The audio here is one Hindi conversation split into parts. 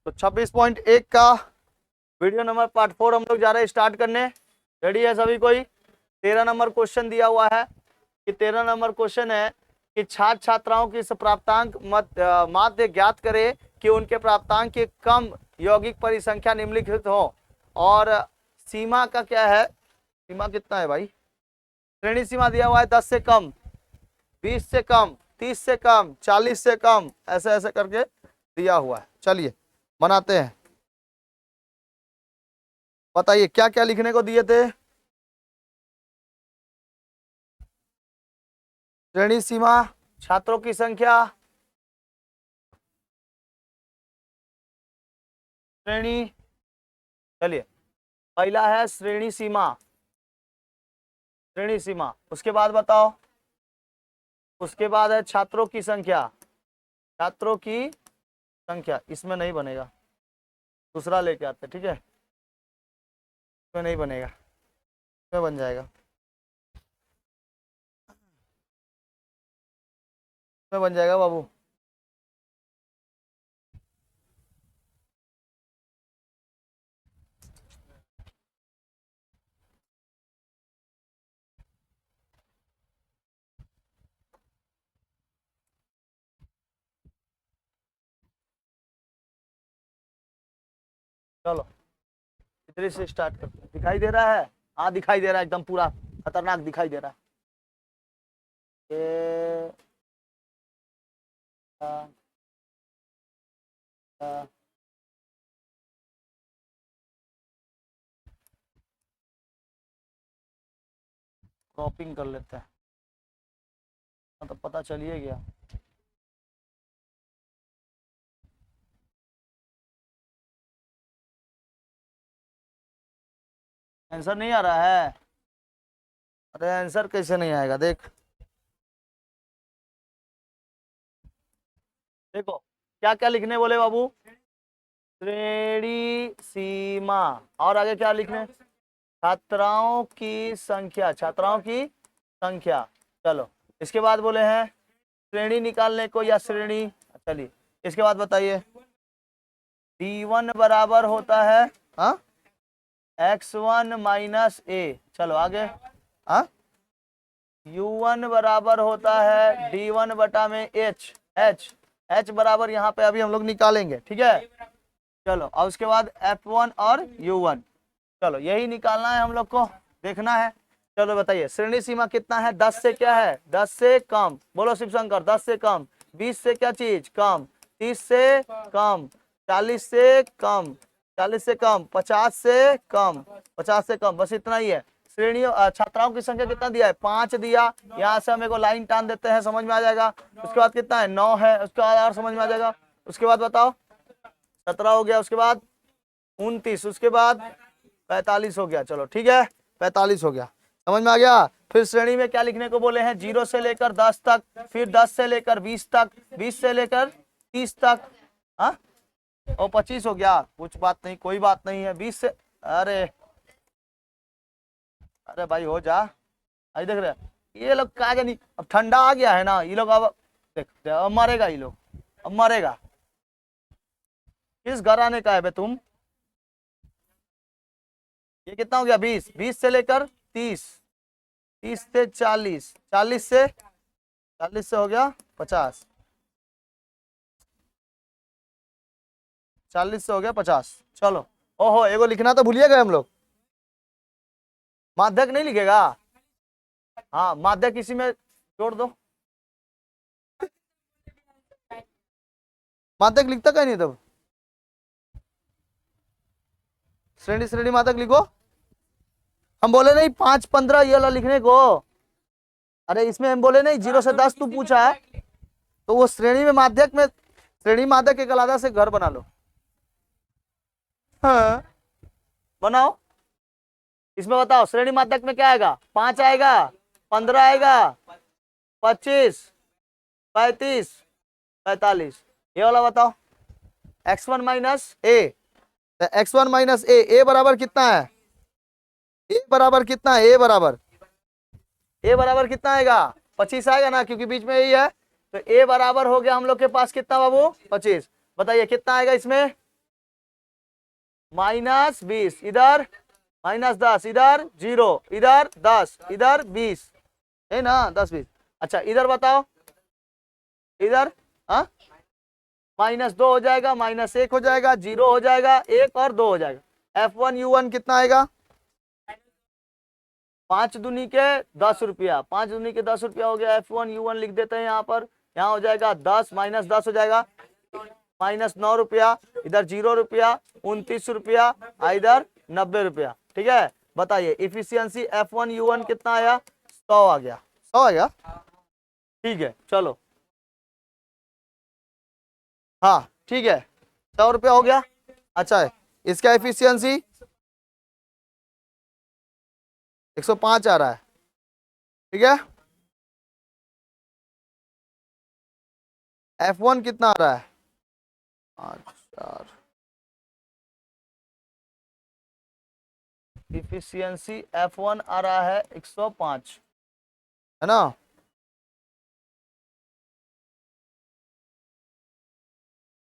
तो 26.1 का वीडियो नंबर पार्ट 4 हम लोग जा रहे हैं स्टार्ट करने। रेडी है सभी कोई? 13 नंबर क्वेश्चन दिया हुआ है कि 13 नंबर क्वेश्चन है कि छात्र छात्राओं की प्राप्तांक माध्य ज्ञात करे कि उनके प्राप्तांक की कम यौगिक परिसंख्या निम्नलिखित हो। और सीमा का क्या है? सीमा कितना है भाई? श्रेणी सीमा दिया हुआ है 10 से कम, 20 से कम, 30 से कम, 40 से कम, ऐसे ऐसे करके दिया हुआ है। चलिए बनाते हैं। बताइए क्या क्या लिखने को दिए थे? श्रेणी सीमा, छात्रों की संख्या, श्रेणी। चलिए पहला है श्रेणी सीमा। श्रेणी सीमा, उसके बाद बताओ। उसके बाद है छात्रों की संख्या। छात्रों की संख्या इसमें नहीं बनेगा, दूसरा लेके आते, ठीक है? इसमें नहीं बनेगा, इसमें बन जाएगा, इसमें बन जाएगा बाबू। चलो इधर से स्टार्ट करते हैं। दिखाई दे रहा है? हाँ दिखाई दे रहा है, एकदम पूरा खतरनाक दिखाई दे रहा है। ये क्रॉपिंग कर लेते हैं, तो पता चलिए गया। आंसर नहीं आ रहा है? अरे आंसर कैसे नहीं आएगा? देख देखो क्या क्या लिखने बोले बाबू। श्रेणी सीमा, और आगे क्या लिखने? छात्राओं की संख्या, छात्राओं की संख्या। चलो इसके बाद बोले हैं श्रेणी निकालने को या श्रेणी। चलिए इसके बाद बताइए। D1 बराबर होता है x1 माइनस ए। चलो आगे। U1 बराबर होता है D1 बटा में H बराबर यहाँ पे अभी हम लोग निकालेंगे, ठीक है? चलो और उसके बाद F1 और U1। चलो यही निकालना है हम लोग को, देखना है। चलो बताइए श्रेणी सीमा कितना है? 10 से क्या है? 10 से कम। बोलो शिव शंकर। 10 से कम। 20 से क्या चीज कम? 30 से कम। 40 से कम। 40 से कम। 50 से कम। 50 से कम। बस इतना ही है। श्रेणी छात्राओं की संख्या कितना दिया है? 5 दिया। यहाँ से हम एक लाइन टान देते हैं, समझ में आ जाएगा। उसके बाद कितना है? 9 है। उसके बाद और समझ में आ जाएगा। उसके बाद बताओ 17 हो गया। उसके बाद 29। उसके बाद 45 हो गया। चलो ठीक है, 45 हो गया, समझ में आ गया। फिर श्रेणी में क्या लिखने को बोले हैं? 0 से लेकर 10 तक, फिर 10 से लेकर 20 तक, 20 से लेकर 30 तक। हाँ और 25 हो गया। कुछ बात नहीं, कोई बात नहीं है। 20 से अरे अरे भाई हो जा। अरे देख रहे ये लोग क्या जानी, अब ठंडा आ गया है ना, ये लोग अब देख अब मरेगा, ये लोग अब मरेगा। किस घर आने का है बे तुम? ये कितना हो गया? 20। 20 से लेकर 30, 30 से 40, 40 से हो गया 50, 40 से हो गया 50। चलो ओहो एगो लिखना तो भूलिए गए हम लोग। माध्यक नहीं लिखेगा? हाँ माध्यक इसी में जोड़ दो। माध्यक लिखता कहीं नहीं तब। श्रेणी श्रेणी माध्यक लिखो। हम बोले नहीं 5, 15 ये वाला लिखने को। अरे इसमें हम बोले नहीं 0 से 10 तू पूछा है, तो वो श्रेणी में माध्यक में, श्रेणी माध्यक एक अलग से घर बना लो। हाँ बनाओ। इसमें बताओ श्रेणी माध्यक में क्या आएगा? 5 आएगा, 15 आएगा, 25, 35, 45। ये वाला बताओ। x1 माइनस ए, x1 माइनस ए बराबर कितना है? ए बराबर कितना है? ए बराबर कितना आएगा? 25 आएगा ना, क्योंकि बीच में यही है। तो ए बराबर हो गया हम लोग के पास कितना बाबू? 25। बताइए कितना आएगा इसमें? -20, इधर -10, इधर 0, इधर 10, इधर 20 है ना, 10 20। अच्छा इधर बताओ, इधर हाँ -2 हो जाएगा, -1 हो जाएगा, 0 हो जाएगा, 1 और 2 हो जाएगा। F1U1 कितना आएगा? 5 दूनी के 10 रुपया, 5 दूनी के 10 रुपया हो गया। F1U1 लिख देते हैं यहाँ पर, यहाँ हो जाएगा 10 -10 हो जाएगा -9 रुपया, इधर 0 रुपया, 29 रुपया, इधर 90 रुपया। ठीक है, बताइए इफिशियंसी F1U1 कितना आया? 100 आ गया, 100 आ गया। ठीक है चलो, हाँ ठीक है, 100 रुपया हो गया। अच्छा है, इसका एफिशिएंसी 105 आ रहा है। ठीक है, F1 कितना आ रहा है? 5 इफिशियंसी F1 आ रहा है 105, है ना।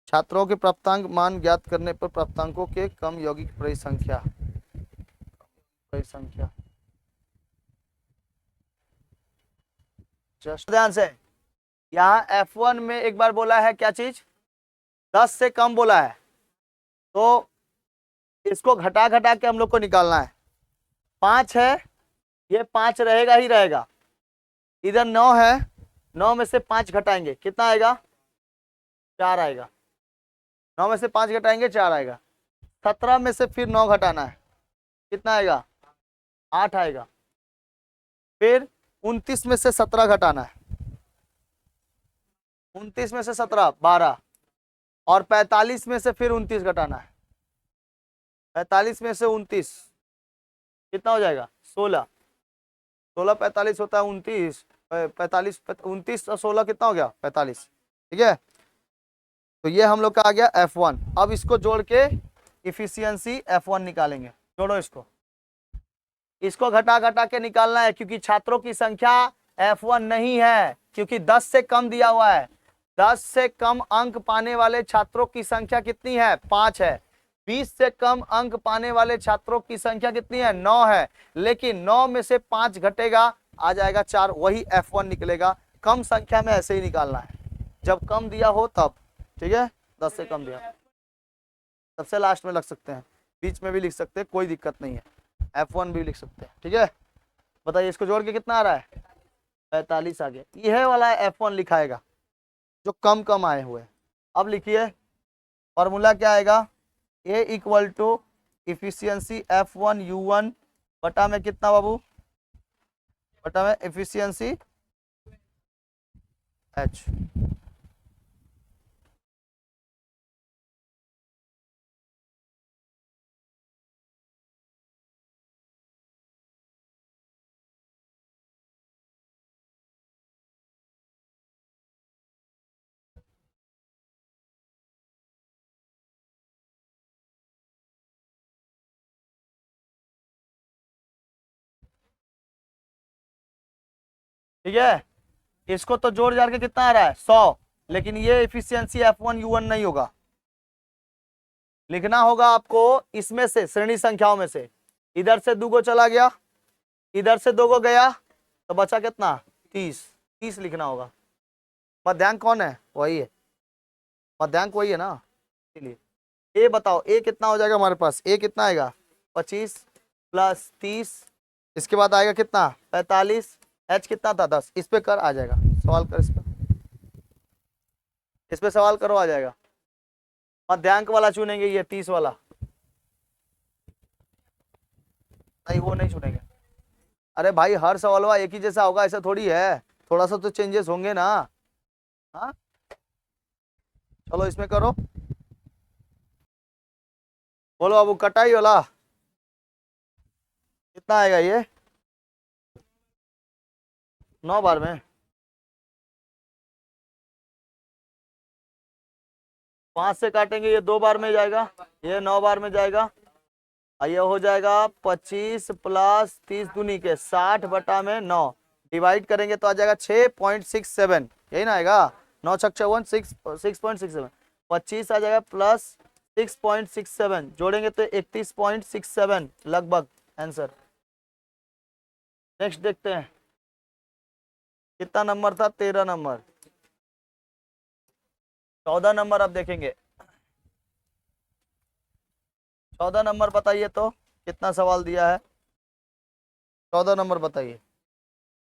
छात्रों के प्राप्तांक मान ज्ञात करने पर प्राप्तांकों के कम यौगिक परिसंख्या जस्ट ध्यान से, यहाँ F1 में एक बार बोला है क्या चीज? 10 से कम बोला है, तो इसको घटा घटा के हम लोग को निकालना है। 5 है, ये 5 रहेगा ही रहेगा। इधर 9 है, 9 में से 5 घटाएंगे, कितना आएगा? 4 आएगा। 9 में से 5 घटाएंगे, 4 आएगा। 17 में से फिर 9 घटाना है, कितना आएगा? 8 आएगा। फिर 29 में से 17 घटाना है, 29 में से 17 12, और 45 में से फिर 29 घटाना है, 45 में से 29 कितना हो जाएगा? 16। 16 45 होता है 29, 45 29 और 16 कितना हो गया? 45। ठीक है, तो ये हम लोग का आ गया F1। अब इसको जोड़ के इफिशियंसी F1 निकालेंगे। जोड़ो इसको घटा घटा के निकालना है, क्योंकि छात्रों की संख्या F1 नहीं है, क्योंकि 10 से कम दिया हुआ है। 10 से कम अंक पाने वाले छात्रों की संख्या कितनी है? 5 है। 20 से कम अंक पाने वाले छात्रों की संख्या कितनी है? 9 है। लेकिन 9 में से 5 घटेगा, आ जाएगा 4, वही F1 निकलेगा। कम संख्या में ऐसे ही निकालना है, जब कम दिया हो तब। ठीक है, 10 से कम दिया, सबसे लास्ट में लग सकते हैं, बीच में भी लिख सकते हैं, कोई दिक्कत नहीं है। F1 भी लिख सकते हैं। ठीक है, बताइए इसको जोड़ के कितना आ रहा है? 45 आ गया। यह वाला F1 लिखाएगा जो कम कम आए हुए। अब लिखिए फॉर्मूला क्या आएगा? A equal to efficiency F1U1 बटा में कितना बाबू? बटा में एफिशिएंसी H। ठीक है, इसको तो जोड़ जाड़ के कितना आ रहा है? 100। लेकिन ये एफिशिएंसी F1U1 नहीं होगा, लिखना होगा आपको इसमें से, श्रेणी संख्याओं में से। इधर से 2 गो चला गया, इधर से 2 गो गया, तो बचा कितना? 30। 30 लिखना होगा। मध्यांक कौन है? वही है, मध्यांक वही है ना, इसलिए। ए बताओ, ए कितना हो जाएगा हमारे पास? ए कितना आएगा? 25 प्लस 30, इसके बाद आएगा कितना? 45। H कितना था? 10। इस पे कर, आ जाएगा। सवाल कर इस पे सवाल करो, आ जाएगा। मध्यांक वाला चुनेंगे, ये 30 वाला नहीं, वो नहीं चुनेंगे। अरे भाई हर सवाल एक ही जैसा होगा ऐसा थोड़ी है, थोड़ा सा तो चेंजेस होंगे ना। हाँ चलो इसमें करो, बोलो अब कटाई वाला कितना आएगा? ये 9 बार में 5 से काटेंगे, ये 2 बार में जाएगा, ये 9 बार में जाएगा। ये हो जाएगा 25 प्लस 30 दूनी के 60 बटा में 9, डिवाइड करेंगे तो आ जाएगा 6.67, यही ना आएगा। 9 छक 54, 6.67, 25 आ जाएगा प्लस 31.67 जोड़ेंगे तो 31.67 लगभग आंसर। नेक्स्ट देखते हैं कितना नंबर था, 13 नंबर। 14 नंबर अब देखेंगे। 14 नंबर बताइए तो कितना सवाल दिया है। 14 नंबर बताइए।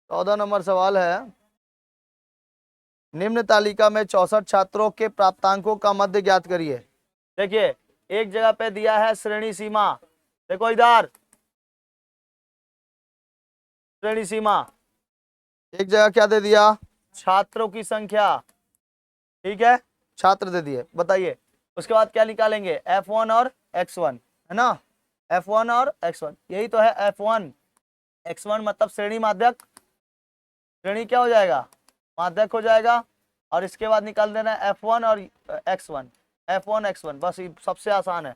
14 नंबर सवाल है, निम्न तालिका में 64 छात्रों के प्राप्तांकों का मध्य ज्ञात करिए। देखिए एक जगह पे दिया है श्रेणी सीमा, देखो इधर श्रेणी सीमा, एक जगह क्या दे दिया, छात्रों की संख्या, ठीक है, छात्र दे दिए। बताइए उसके बाद क्या निकालेंगे, F1 और X1, है ना, F1 और X1, यही तो है F1 X1 मतलब श्रेणी माध्यक, श्रेणी क्या हो जाएगा, माध्यक हो जाएगा। और इसके बाद निकाल देना है F1 और X1, F1 X1, बस ये सबसे आसान है,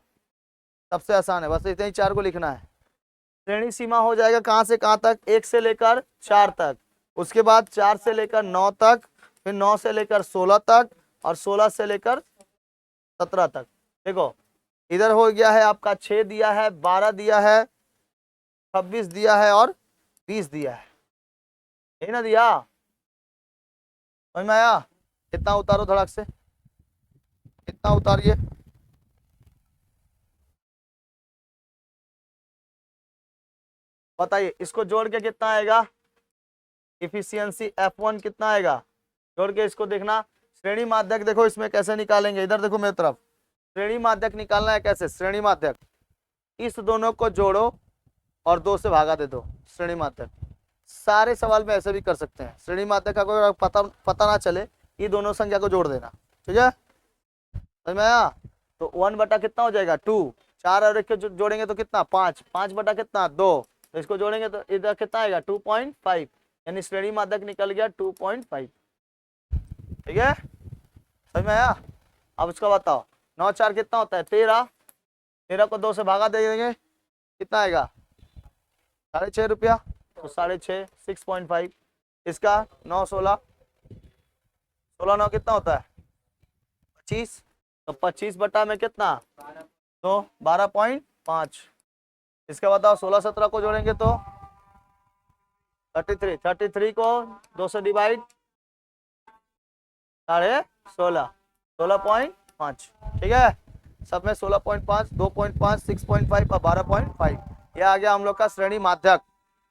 सबसे आसान है, बस इतने ही चार को लिखना है। श्रेणी सीमा हो जाएगा कहाँ से कहाँ तक, 1 से लेकर 4 तक, उसके बाद 4 से लेकर 9 तक, फिर 9 से लेकर 16 तक, और 16 से लेकर 17 तक। देखो इधर हो गया है आपका 6 दिया है, 12 दिया है, 26 दिया है और 20 दिया है, यही ना दिया, समझ में आया। कितना उतारो धड़क से, कितना उतारिए, बताइए इसको जोड़ के कितना आएगा, इफिशियंसी F1 कितना आएगा, जोड़ के इसको देखना। श्रेणी माध्यक देखो इसमें कैसे निकालेंगे, इधर देखो मेरी तरफ, श्रेणी माध्यक निकालना है कैसे, श्रेणी माध्यक इस दोनों को जोड़ो और 2 से भागा दे दो, श्रेणी माध्यक। सारे सवाल में ऐसे भी कर सकते हैं, श्रेणी माध्यक का कोई पता ना चले, ये दोनों संख्या को जोड़ देना, ठीक है, समझ में आया। तो 1 बटा कितना हो जाएगा 2, 4 और 1 के जोड़ेंगे तो कितना 5, 5 बटा कितना 2, तो इसको जोड़ेंगे तो इधर कितना आएगा 2.5, यानी श्रेणी माध्यक निकल गया 2.5, ठीक है, समझ में आया। अब इसको बताओ 9 4 कितना होता है 13, 13 को 2 से भागा दे देंगे, कितना आएगा 6.5 रुपया, तो 6.5 6.5, इसका 9 16, 16 9 कितना होता है 25, तो 25 बटा में कितना तो 12.5, इसका बताओ 16 17 को जोड़ेंगे तो 33, 33 को 2 से डिवाइड 16.5, 16.5, ठीक है, सब में 16.5, 2.5, 6.5 और 12.5, यह आ गया हम लोग का श्रेणी माध्यक।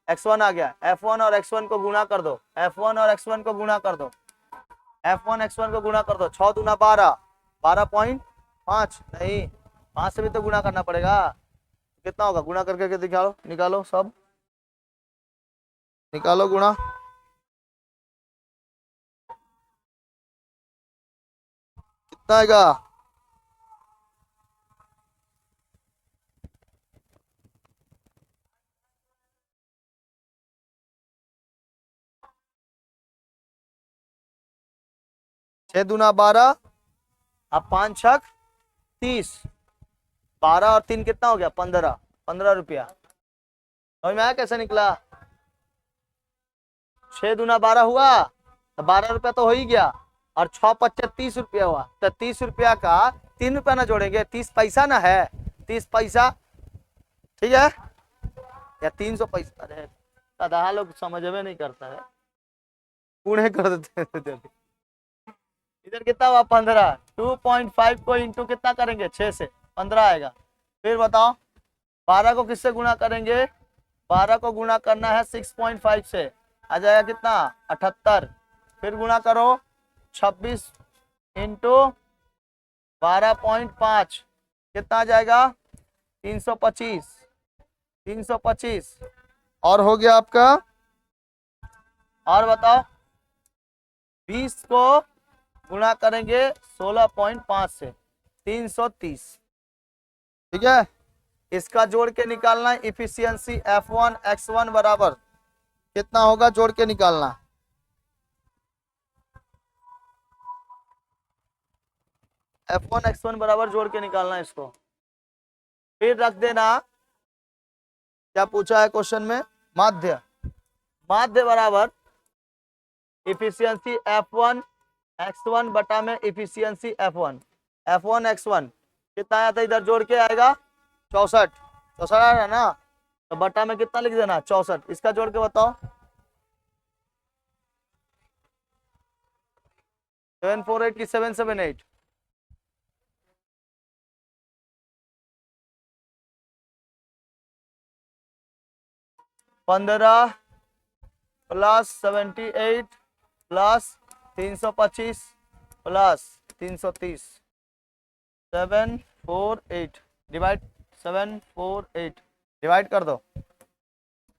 X1 आ गया, F1 और X1 को गुणा कर दो, F1 और X1 को गुणा कर दो, F1 X1 को गुणा कर दो, 6 दूना 12, 12.5, नहीं 5 से भी तो गुणा करना पड़ेगा, कितना होगा गुणा करके दिखाओ, निकालो सब, निकालो गुणा, कितना आएगा 6 दूना 12, अब 5 6 30, 12 और 3 कितना हो गया 15, 15 रुपया, समझ में आया कैसे निकला, 6 दूना 12 हुआ तो 12 रुपया तो हो ही गया, और 6 25 30 रुपया हुआ, तो 30 रुपया का 3 रुपया ना जोड़ेंगे, 30 पैसा ना है, 30 पैसा, ठीक है, या 300 पैसा, अरे साधा लोग समझ में नहीं करता है, गुणे कर देते हैं। इधर कितना हुआ 15, 2.5 को इंटू कितना करेंगे 6 से 15 आएगा, फिर बताओ 12 को किससे गुणा करेंगे, 12 को गुणा करना है 6.5 से, आ जाएगा कितना 78, फिर गुणा करो 26 इंटू 12.5 कितना आ जाएगा 325, 325, और हो गया आपका, और बताओ 20 को गुणा करेंगे 16.5 से 330, ठीक है, इसका जोड़ के निकालना है इफिशियंसी F1 X1 बराबर कितना होगा, जोड़ के निकालना, F1 X1 बराबर जोड़ के निकालना है इसको, फिर रख देना, क्या पूछा है क्वेश्चन में, माध्य, माध्य बराबर इफिशियंसी F1 X1 बटा में इफिशियंसी F1, F1 X1 कितना आया था, इधर जोड़ के आएगा 64, 64 आ रहा है ना, तो बटा में कितना लिख देना 64, इसका जोड़ के बताओ 748 की 778, 15 plus 78 plus 325 plus 330, 748 divide 748 divide कर दो,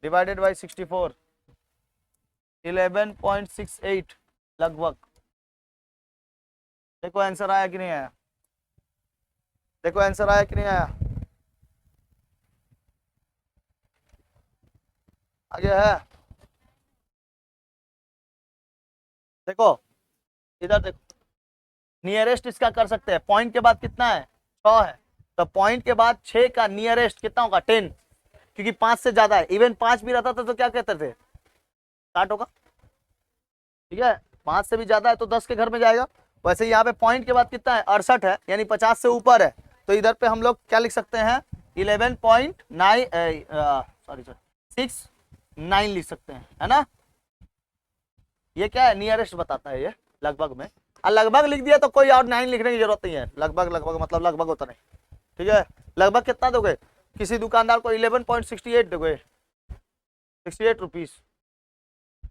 डिवाइडेड बाई 64, 11.68 लगभग। देखो आंसर आया कि नहीं आया, देखो आंसर आया कि नहीं आया, आगे है। देखो इधर देखो, नियरेस्ट इसका कर सकते हैं, पॉइंट के बाद कितना है 6 है, तो पॉइंट के बाद 6 का नियरेस्ट कितना होगा 10, क्योंकि 5 से ज्यादा है, इवन 5 भी रहता था तो क्या कहते थे 60 होगा, ठीक है, 5 से भी ज्यादा है तो 10 के घर में जाएगा। वैसे यहाँ पे पॉइंट के बाद कितना है 68 है, यानी 50 से ऊपर है, तो इधर पे हम लोग क्या लिख सकते हैं 11.9 सॉरी 69 लिख सकते हैं, है ना। ये क्या है नियरेस्ट बताता है ये लगभग में, और लगभग लिख दिया तो कोई और 9 लिखने की जरूरत नहीं है, लगभग लगभग मतलब लगभग होता नहीं, ठीक है। लगभग कितना दोगे, किसी दुकानदार को 11.68 दोगे, 68 रुपीज,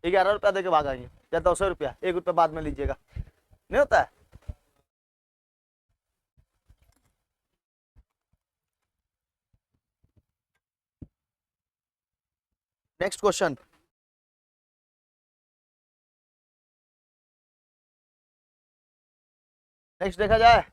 11 रुपया दे के भागाएंगे, या 200 रुपया, 1 रुपया बाद में लीजिएगा, नहीं होता है। नेक्स्ट क्वेश्चन, नेक्स्ट देखा जाए।